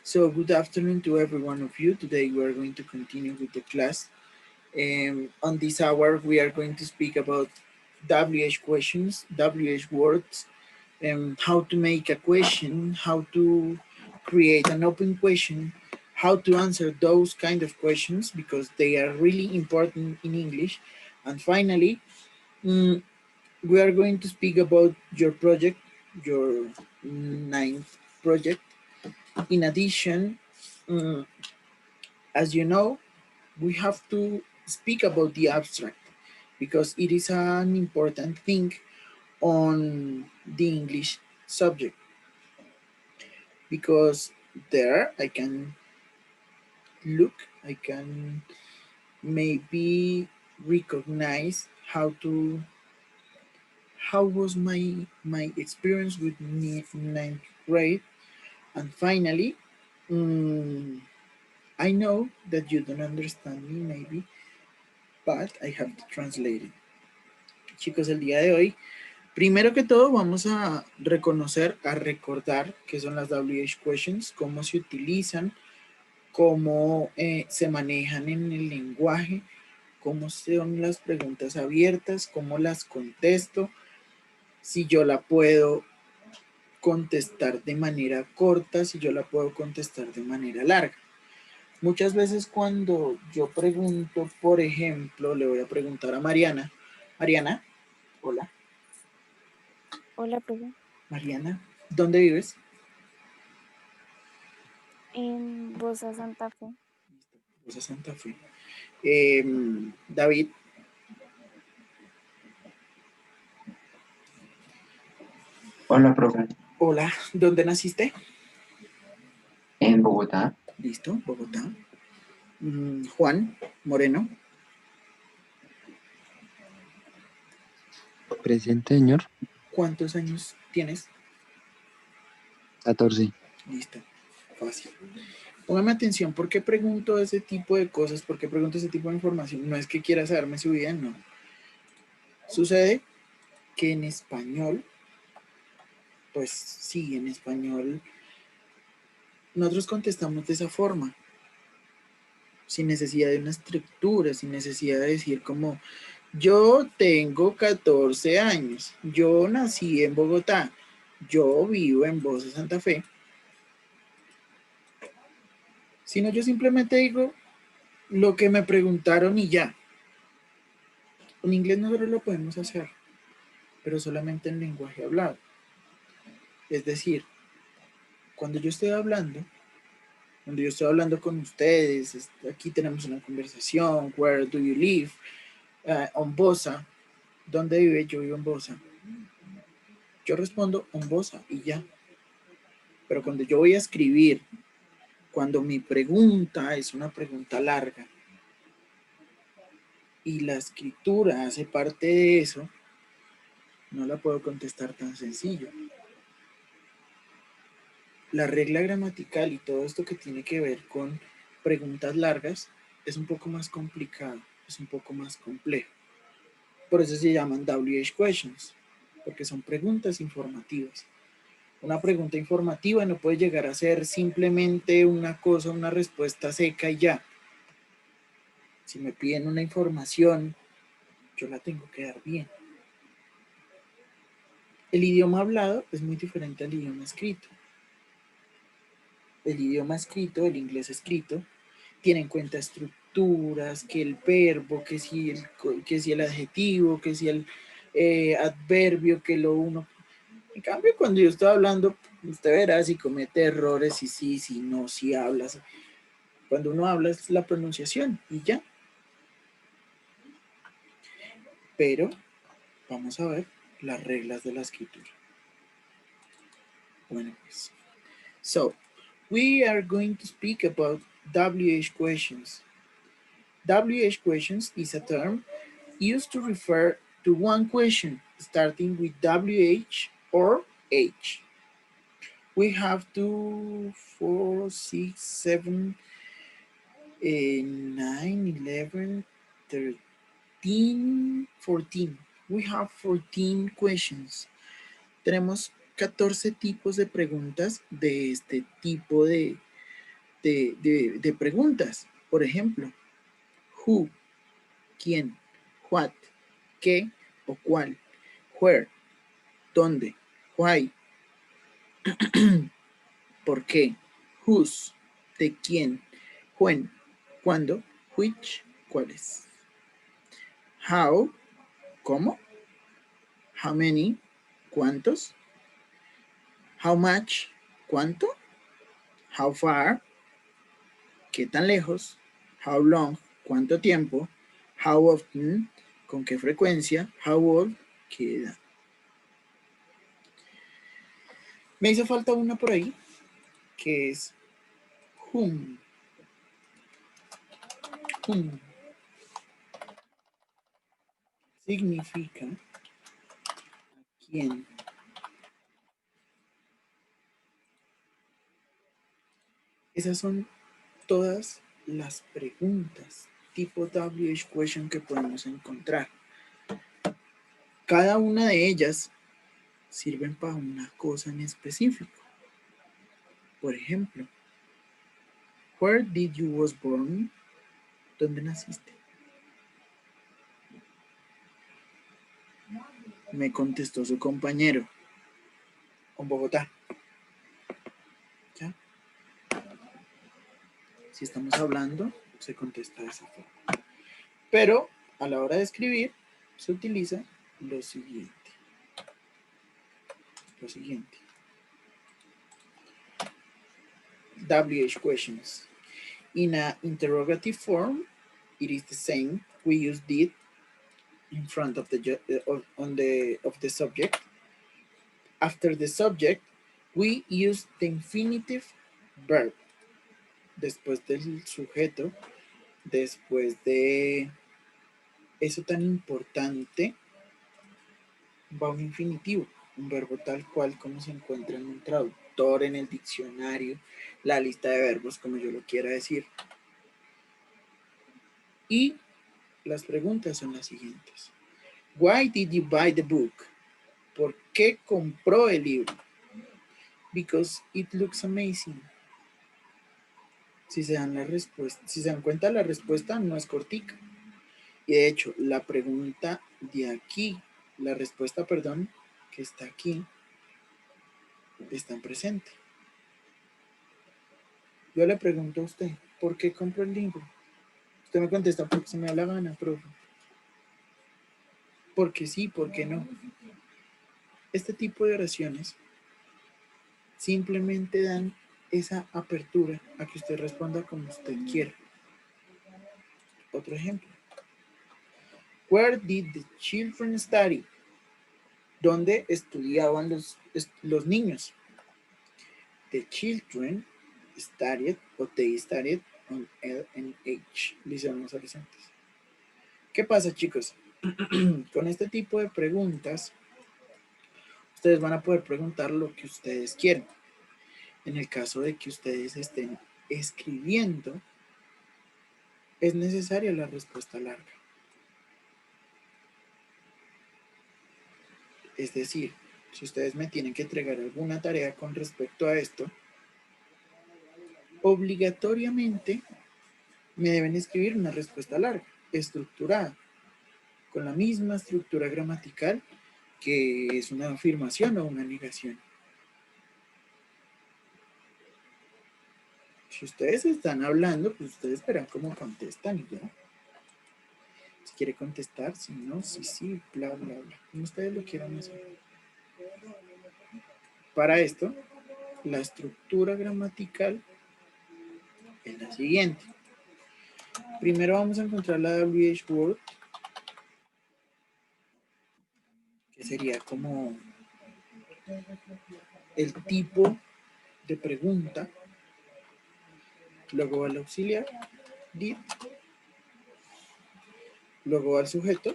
So good afternoon to every one of you. Today we are going to continue with the class. On this hour, we are going to speak about WH questions, WH words, how to make a question, how to create an open question, how to answer those kind of questions because they are really important in English. And finally, mm, we are going to speak about your project, your ninth project. In addition, mm, as you know, we have to speak about the abstract because it is an important thing on the English subject. Because there I can look, I can maybe recognize how was my experience with ninth grade, and finally, mm, I know that you don't understand me maybe, but I have to translate it. Chicos, el día de hoy, primero que todo, vamos a reconocer, a recordar qué son las WH questions, cómo se utilizan, cómo se manejan en el lenguaje, cómo son las preguntas abiertas, cómo las contesto, si yo la puedo contestar de manera corta, si yo la puedo contestar de manera larga. Muchas veces cuando yo pregunto, por ejemplo, le voy a preguntar a Mariana. Mariana, hola. Hola, profe. Mariana, ¿dónde vives? En Bosa, Santa Fe. Rosa Santa Fe. David, Hola, profe. hola, ¿dónde naciste? En Bogotá. Listo, Bogotá. Juan Moreno, Presente, señor. ¿cuántos años tienes? 14. Listo, fácil. Póngame atención, ¿por qué pregunto ese tipo de cosas? ¿Por qué pregunto ese tipo de información? No es que quiera saberme su vida, no. Sucede que en español, pues sí, en español, nosotros contestamos de esa forma, sin necesidad de una estructura, sin necesidad de decir como, yo tengo 14 años, yo nací en Bogotá, yo vivo en Bosa, Santa Fe, sino yo simplemente digo lo que me preguntaron y ya. En inglés nosotros lo podemos hacer, pero solamente en lenguaje hablado. Es decir, cuando yo estoy hablando, cuando yo estoy hablando con ustedes, aquí tenemos una conversación, where do you live, on Bosa, ¿dónde vive? Yo vivo en Bosa. Yo respondo on Bosa y ya. Pero cuando yo voy a escribir, cuando mi pregunta es una pregunta larga y la escritura hace parte de eso, no la puedo contestar tan sencillo. La regla gramatical y todo esto que tiene que ver con preguntas largas es un poco más complicado, es un poco más complejo. Por eso se llaman WH questions, porque son preguntas informativas. Una pregunta informativa no puede llegar a ser simplemente una cosa, una respuesta seca y ya. Si me piden una información, yo la tengo que dar bien. El idioma hablado es muy diferente al idioma escrito. El idioma escrito, el inglés escrito, tiene en cuenta estructuras, que el verbo, que si el adjetivo, que si el adverbio, que lo uno. En cambio, cuando yo estoy hablando, usted verá si comete errores, si sí, si no, si hablas. Cuando uno habla es la pronunciación y ya. Pero vamos a ver las reglas de la escritura. Bueno, pues. So, we are going to speak about WH questions. WH questions is a term used to refer to one question starting with WH or H. We have 2, 4, 6, 7, 9, 11, 13, 14. We have 14 questions. Tenemos 14 tipos de preguntas de este tipo de preguntas. Por ejemplo, who, quién, what, qué o cuál, where, dónde, why, por qué, whose, de quién, when, cuándo, which, cuáles. How, cómo, how many, cuántos, how much, cuánto, how far, qué tan lejos, how long, cuánto tiempo, how often, con qué frecuencia, how old, qué edad. Me hizo falta una por ahí, que es whom. Whom significa quién. Esas son todas las preguntas tipo WH question que podemos encontrar. Cada una de ellas sirven para una cosa en específico. Por ejemplo, where did you was born? ¿Dónde naciste? Me contestó su compañero. En Bogotá. ¿Ya? Si estamos hablando, se contesta de esa forma. Pero a la hora de escribir, se utiliza lo siguiente. WH questions. In an interrogative form, it is the same. We use did in front of the subject. After the subject, we use the infinitive verb. Después del sujeto, después de eso tan importante, va un infinitivo, un verbo tal cual como se encuentra en un traductor, en el diccionario, la lista de verbos, como yo lo quiera decir. Y las preguntas son las siguientes. Why did you buy the book? ¿Por qué compró el libro? Because it looks amazing. Si se dan cuenta, la respuesta no es cortica. Y de hecho, la pregunta de aquí, la respuesta, perdón, que está aquí, está en presente. Yo le pregunto a usted, ¿por qué compró el libro? Usted me contesta, porque se me da la gana, profe. Porque sí, porque no. Este tipo de oraciones simplemente dan esa apertura a que usted responda como usted quiera. Otro ejemplo. Where did the children study? ¿Dónde estudiaban los niños? The children studied o they studied on LNH, Liceo Los Horizontes. ¿Qué pasa, chicos? Con este tipo de preguntas, ustedes van a poder preguntar lo que ustedes quieran. En el caso de que ustedes estén escribiendo, es necesaria la respuesta larga. Es decir, si ustedes me tienen que entregar alguna tarea con respecto a esto, obligatoriamente me deben escribir una respuesta larga, estructurada, con la misma estructura gramatical que es una afirmación o una negación. Si ustedes están hablando, pues ustedes verán cómo contestan y ya. Si quiere contestar, si no, sí, bla, bla, bla. Como ustedes lo quieran hacer. Para esto, la estructura gramatical es la siguiente. Primero vamos a encontrar la WH word, que sería como el tipo de pregunta. Luego va el auxiliar, did. Luego va el sujeto,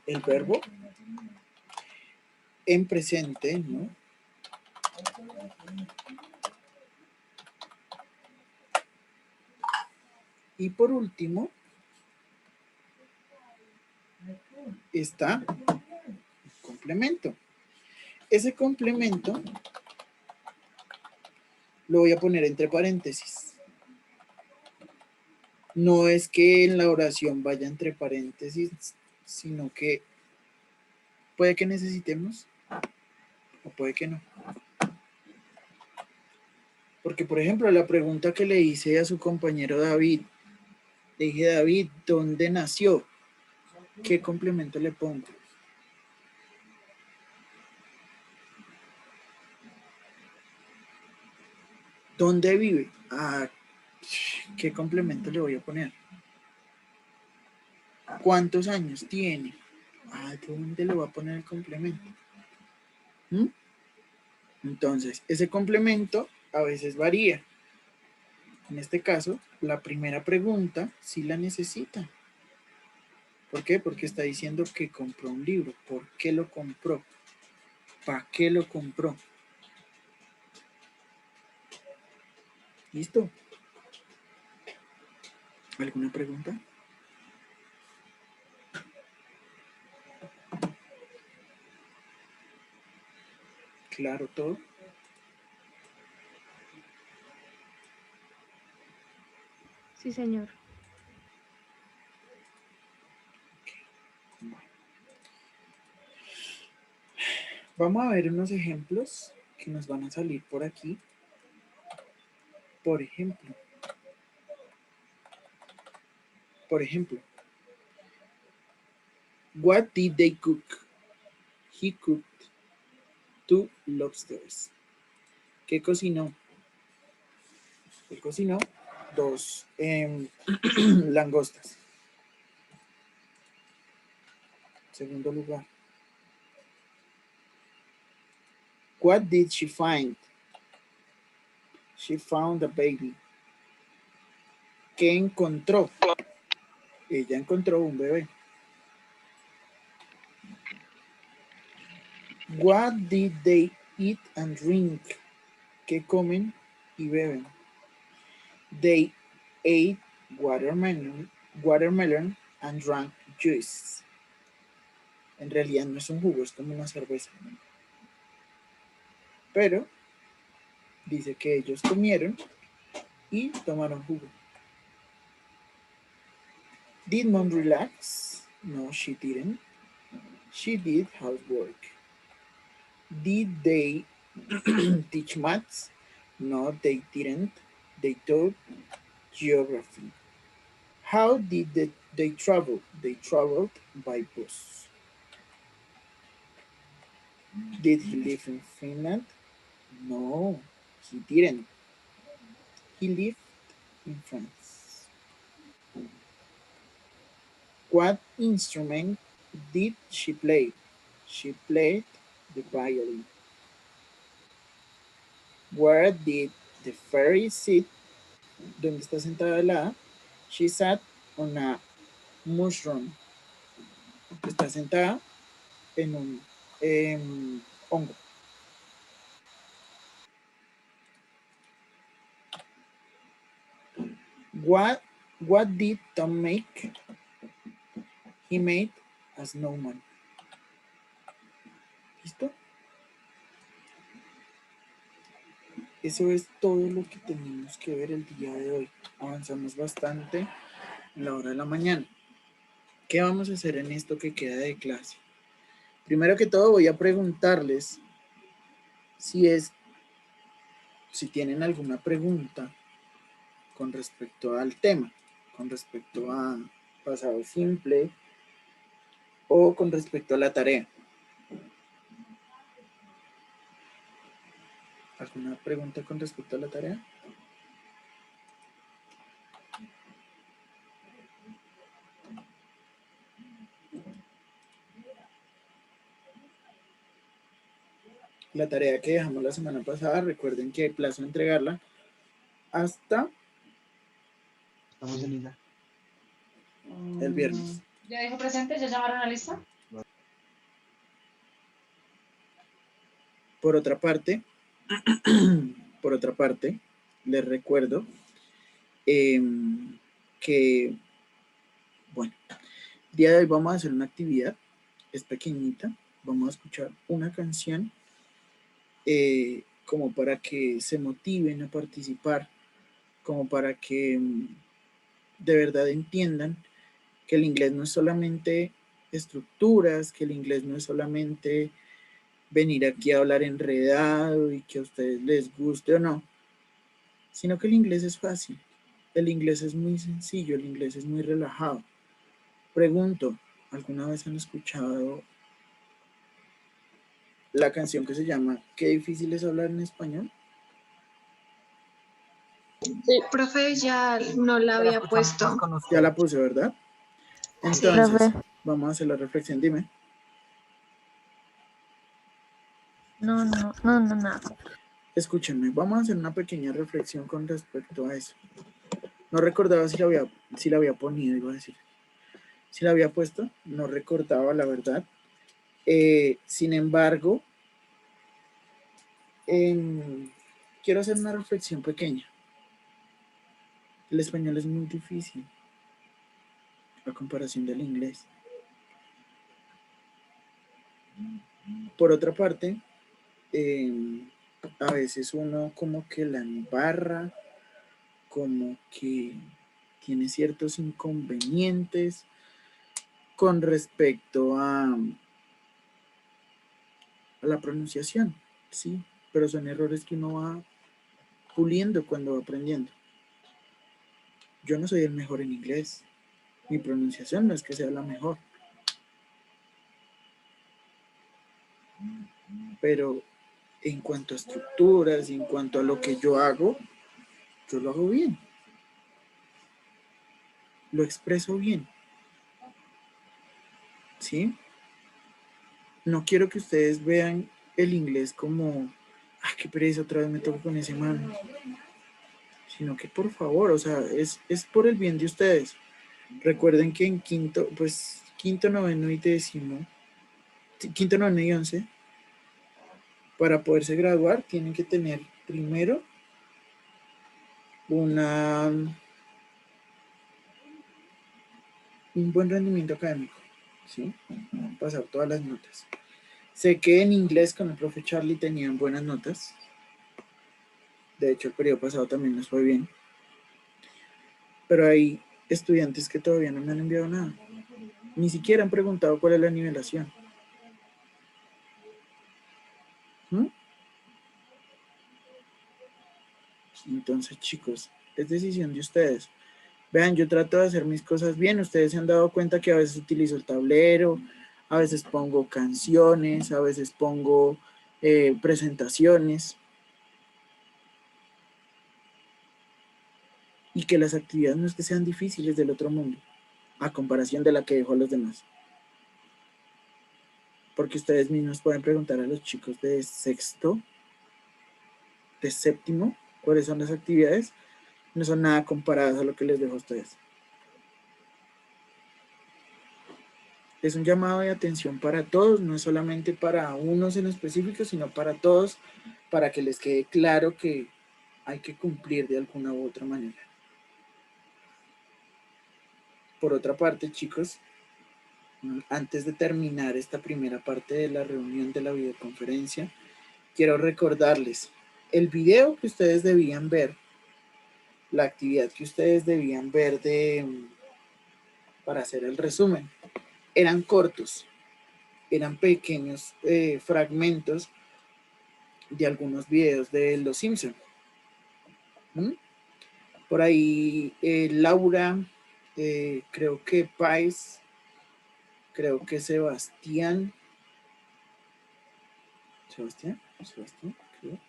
el verbo en presente, ¿no? Y por último, está el complemento. Ese complemento lo voy a poner entre paréntesis. No es que en la oración vaya entre paréntesis, sino que puede que necesitemos o puede que no. Porque, por ejemplo, la pregunta que le hice a su compañero David, le dije, David, ¿dónde nació? ¿Qué complemento le pongo? ¿Dónde vive? Ah, ¿qué complemento le voy a poner? ¿Cuántos años tiene? Ah, ¿dónde le voy a poner el complemento? ¿Mm? Entonces, ese complemento a veces varía. En este caso, la primera pregunta sí la necesita. ¿Por qué? Porque está diciendo que compró un libro. ¿Por qué lo compró? ¿Para qué lo compró? ¿Listo? ¿Alguna pregunta? Claro, todo. Sí, señor. Vamos a ver unos ejemplos que nos van a salir por aquí. Por ejemplo, what did they cook? He cooked 2 lobsters. ¿Qué cocinó? Él cocinó 2 langostas. Segundo lugar. What did she find? She found a baby. ¿Qué encontró? Ella encontró un bebé. What did they eat and drink? ¿Qué comen y beben? They ate watermelon and drank juice. En realidad no es un jugo, es como una cerveza. Pero dice que ellos comieron y tomaron jugo. Did Mom relax? No, she didn't. She did housework. Did they teach maths? No, they didn't. They taught geography. How did they travel? They traveled by bus. Did he live in Finland? No, he didn't. He lived in France. What instrument did she play? She played the violin. Where did the fairy sit? ¿Dónde está sentada la A? She sat on a mushroom. Está sentada en un hongo. What did Tom make? He made a snowman. ¿Listo? Eso es todo lo que tenemos que ver el día de hoy. Avanzamos bastante en la hora de la mañana. ¿Qué vamos a hacer en esto que queda de clase? Primero que todo voy a preguntarles si tienen alguna pregunta con respecto al tema, con respecto a pasado simple o con respecto a la tarea. ¿Alguna pregunta con respecto a la tarea? La tarea que dejamos la semana pasada, recuerden que hay plazo de entregarla hasta Estamos en lista. el viernes. ¿Ya dijo presente? ¿Ya llamaron a la lista? Por otra parte, les recuerdo que, bueno, el día de hoy vamos a hacer una actividad, es pequeñita, vamos a escuchar una canción como para que se motiven a participar, como para que de verdad entiendan que el inglés no es solamente estructuras, que el inglés no es solamente venir aquí a hablar enredado y que a ustedes les guste o no, sino que el inglés es fácil, el inglés es muy sencillo, el inglés es muy relajado. Pregunto, ¿alguna vez han escuchado la canción que se llama Qué difícil es hablar en español? Profe, ya no la La había escuchamos más puesto. con Ya usted. la puse, ¿verdad? Sí. Entonces, Profe, vamos a hacer la reflexión, dime. no, nada. Escúchenme, vamos a hacer una pequeña reflexión con respecto a eso. No recordaba si la había ponido, iba a decir. Si la había puesto, no recordaba la verdad. Sin embargo, quiero hacer una reflexión pequeña. El español es muy difícil a comparación del inglés. Por otra parte, a veces uno como que la embarra, como que tiene ciertos inconvenientes con respecto a la pronunciación, sí, pero son errores que uno va puliendo cuando va aprendiendo. Yo no soy el mejor en inglés, mi pronunciación no es que sea la mejor, pero en cuanto a estructuras y en cuanto a lo que yo lo hago bien, lo expreso bien, ¿sí? No quiero que ustedes vean el inglés como, ay, qué pereza, otra vez me toco con ese man, sino que por favor, o sea, es por el bien de ustedes. Recuerden que en quinto, noveno y décimo, quinto, noveno y 11, para poderse graduar, tienen que tener primero un buen rendimiento académico, ¿sí? Pasar todas las notas. Sé que en inglés con el profe Charlie tenían buenas notas. De hecho, el periodo pasado también nos fue bien. Pero hay estudiantes que todavía no me han enviado nada. Ni siquiera han preguntado cuál es la nivelación. ¿Mm? Entonces, chicos, es decisión de ustedes. Vean, yo trato de hacer mis cosas bien. Ustedes se han dado cuenta que a veces utilizo el tablero, a veces pongo canciones, a veces pongo presentaciones. Y que las actividades no es que sean difíciles del otro mundo, a comparación de la que dejó a los demás. Porque ustedes mismos pueden preguntar a los chicos de sexto, de séptimo, cuáles son las actividades. No son nada comparadas a lo que les dejo a ustedes. Es un llamado de atención para todos, no es solamente para unos en específico, sino para todos, para que les quede claro que hay que cumplir de alguna u otra manera. Por otra parte, chicos, antes de terminar esta primera parte de la reunión de la videoconferencia, quiero recordarles el video que ustedes debían ver, la actividad que ustedes debían ver para hacer el resumen. Eran cortos, eran pequeños fragmentos de algunos videos de Los Simpson. Por ahí Laura, creo que Pais, creo que Sebastián, creo.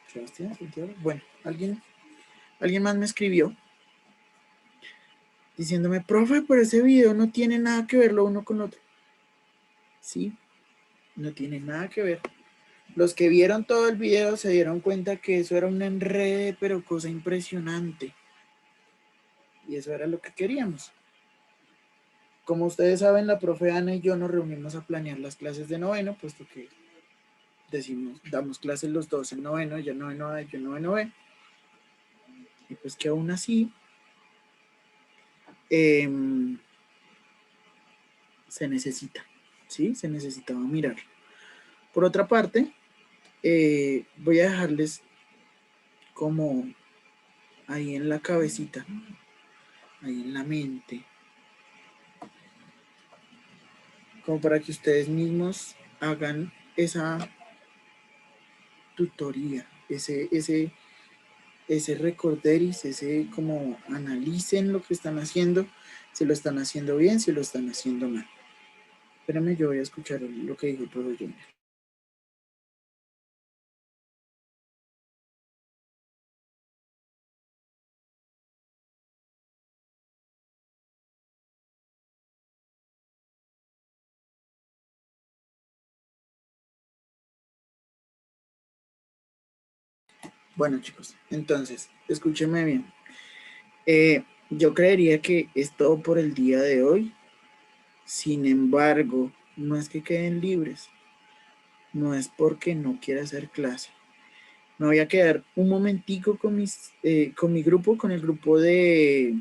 Sebastián, Santiago. Bueno, alguien más me escribió diciéndome, profe, pero ese video no tiene nada que ver lo uno con lo otro. Sí, no tiene nada que ver. Los que vieron todo el video se dieron cuenta que eso era un enredo, pero cosa impresionante. Y eso era lo que queríamos. Como ustedes saben, la profe Ana y yo nos reunimos a planear las clases de noveno, puesto que damos clases los dos en noveno, ella noveno A y yo noveno B. Y pues que aún así se necesita, ¿sí? Se necesitaba mirar. Por otra parte, voy a dejarles como ahí en la cabecita, ahí en la mente, como para que ustedes mismos hagan esa tutoría, ese recorderis, ese como analicen lo que están haciendo, si lo están haciendo bien, si lo están haciendo mal. Espérame, yo voy a escuchar lo que dijo el profe Junior. Bueno, chicos, entonces, escúchenme bien. Yo creería que es todo por el día de hoy. Sin embargo, no es que queden libres, no es porque no quiera hacer clase. Me voy a quedar un momentico con mi grupo, con el grupo de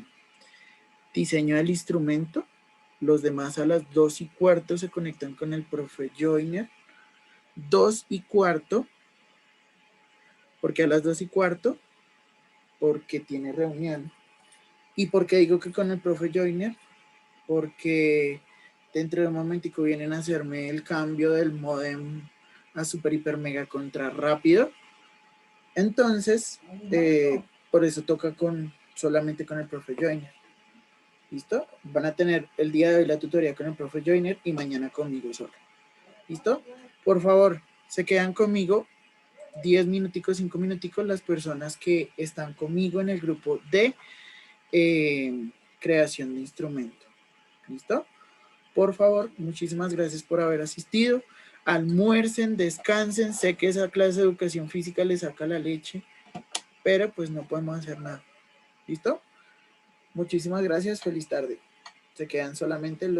diseño del instrumento. Los demás a las 2:15 se conectan con el profe Joyner. 2:15, porque a las 2:15, porque tiene reunión. ¿Y por qué digo que con el profe Joyner? Porque dentro de un momentico vienen a hacerme el cambio del modem a super hiper mega contra rápido. Entonces, por eso toca solamente con el profe Joyner. ¿Listo? Van a tener el día de hoy la tutoría con el profe Joyner y mañana conmigo solo. ¿Listo? Por favor, se quedan conmigo 10 minuticos, 5 minuticos las personas que están conmigo en el grupo de creación de instrumento. ¿Listo? Por favor, muchísimas gracias por haber asistido. Almuercen, descansen. Sé que esa clase de educación física les saca la leche, pero pues no podemos hacer nada. ¿Listo? Muchísimas gracias. Feliz tarde. Se quedan solamente los